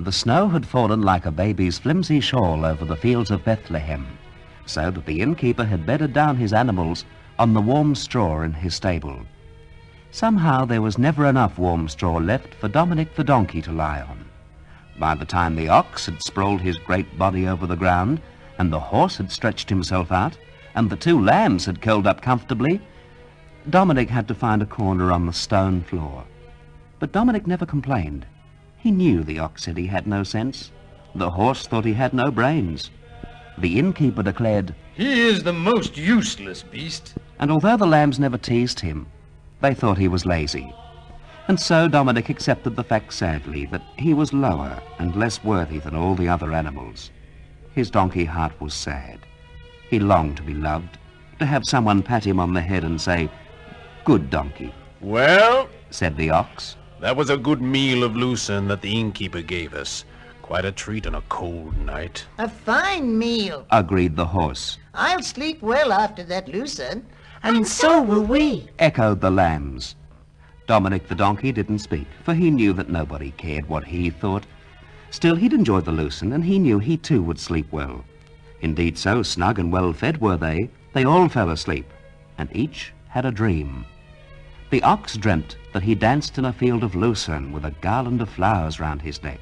The snow had fallen like a baby's flimsy shawl over the fields of Bethlehem, so that the innkeeper had bedded down his animals on the warm straw in his stable. Somehow there was never enough warm straw left for Dominic the donkey to lie on. By the time the ox had sprawled his great body over the ground, and the horse had stretched himself out, and the 2 lambs had curled up comfortably, Dominic had to find a corner on the stone floor. But Dominic never complained. He knew the ox said he had no sense. The horse thought he had no brains. The innkeeper declared, "He is the most useless beast." And although the lambs never teased him, they thought he was lazy. And so Dominic accepted the fact sadly that he was lower and less worthy than all the other animals. His donkey heart was sad. He longed to be loved, to have someone pat him on the head and say, "Good donkey." "Well," said the ox, "that was a good meal of lucerne that the innkeeper gave us. Quite a treat on a cold night." A fine meal, agreed the horse. I'll sleep well after that lucerne. And so will we, echoed the lambs. Dominic the donkey didn't speak, for he knew that nobody cared what he thought. Still, he'd enjoyed the lucerne, and he knew he too would sleep well. Indeed, so snug and well fed were they all fell asleep, and each had a dream. The ox dreamt that he danced in a field of lucerne with a garland of flowers round his neck.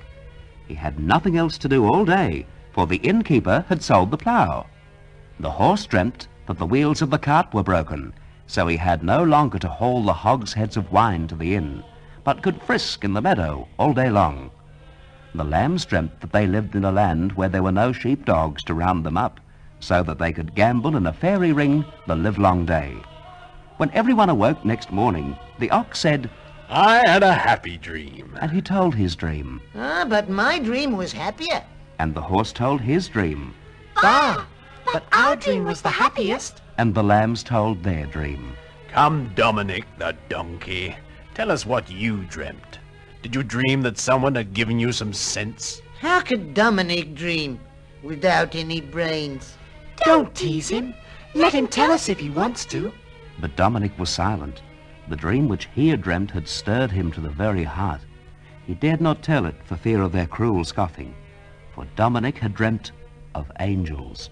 He had nothing else to do all day, for the innkeeper had sold the plough. The horse dreamt that the wheels of the cart were broken, so he had no longer to haul the hogsheads of wine to the inn, but could frisk in the meadow all day long. The lambs dreamt that they lived in a land where there were no sheepdogs to round them up, so that they could gamble in a fairy ring the livelong day. When everyone awoke next morning, the ox said, "I had a happy dream." And he told his dream. But my dream was happier. And the horse told his dream. Bah! But our dream was the happiest. And the lambs told their dream. "Come, Dominic the donkey, tell us what you dreamt. Did you dream that someone had given you some sense?" How could Dominic dream without any brains? Don't tease him. Let him tell us if he wants to. But Dominic was silent. The dream which he had dreamt had stirred him to the very heart. He dared not tell it for fear of their cruel scoffing, for Dominic had dreamt of angels.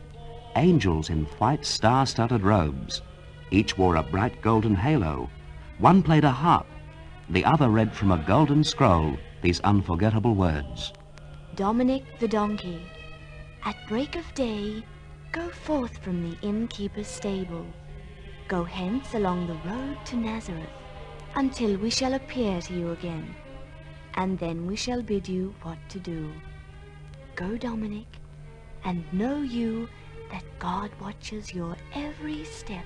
Angels in white star-studded robes. Each wore a bright golden halo. One played a harp. The other read from a golden scroll these unforgettable words. Dominic the donkey, at break of day, go forth from the innkeeper's stable. Go hence along the road to Nazareth, until we shall appear to you again, and then we shall bid you what to do. Go, Dominic, and know you that God watches your every step.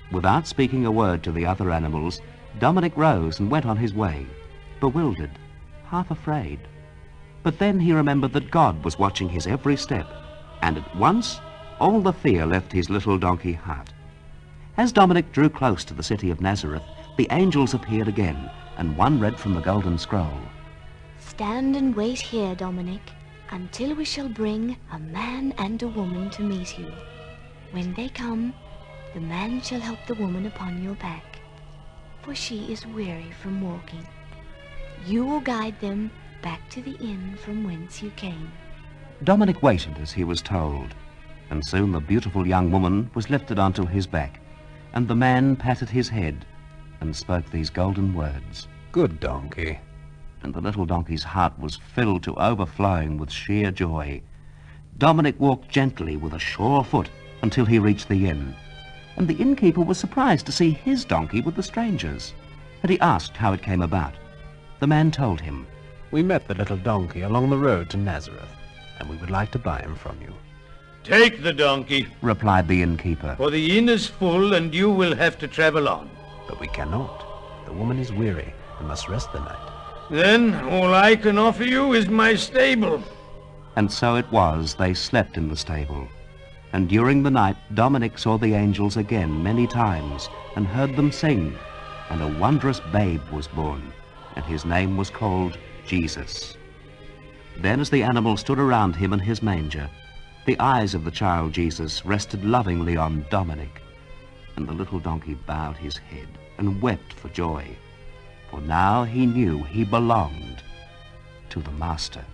Without speaking a word to the other animals, Dominic rose and went on his way, bewildered, half afraid. But then he remembered that God was watching his every step, and at once all the fear left his little donkey heart. As Dominic drew close to the city of Nazareth, the angels appeared again, and one read from the golden scroll. Stand and wait here, Dominic, until we shall bring a man and a woman to meet you. When they come, the man shall help the woman upon your back, for she is weary from walking. You will guide them back to the inn from whence you came. Dominic waited as he was told, and soon the beautiful young woman was lifted onto his back, and the man patted his head and spoke these golden words. "Good donkey." And the little donkey's heart was filled to overflowing with sheer joy. Dominic walked gently with a sure foot until he reached the inn, and the innkeeper was surprised to see his donkey with the strangers, and he asked how it came about. The man told him. "We met the little donkey along the road to Nazareth, and we would like to buy him from you." "Take the donkey, replied the innkeeper. for the inn is full and you will have to travel on." "But we cannot. The woman is weary and must rest the night." "Then all I can offer you is my stable." And so it was they slept in the stable. And during the night Dominic saw the angels again many times, and heard them sing, and a wondrous babe was born, and his name was called Jesus. Then as the animals stood around him in his manger, the eyes of the child Jesus rested lovingly on Dominic, and the little donkey bowed his head and wept for joy, for now he knew he belonged to the Master.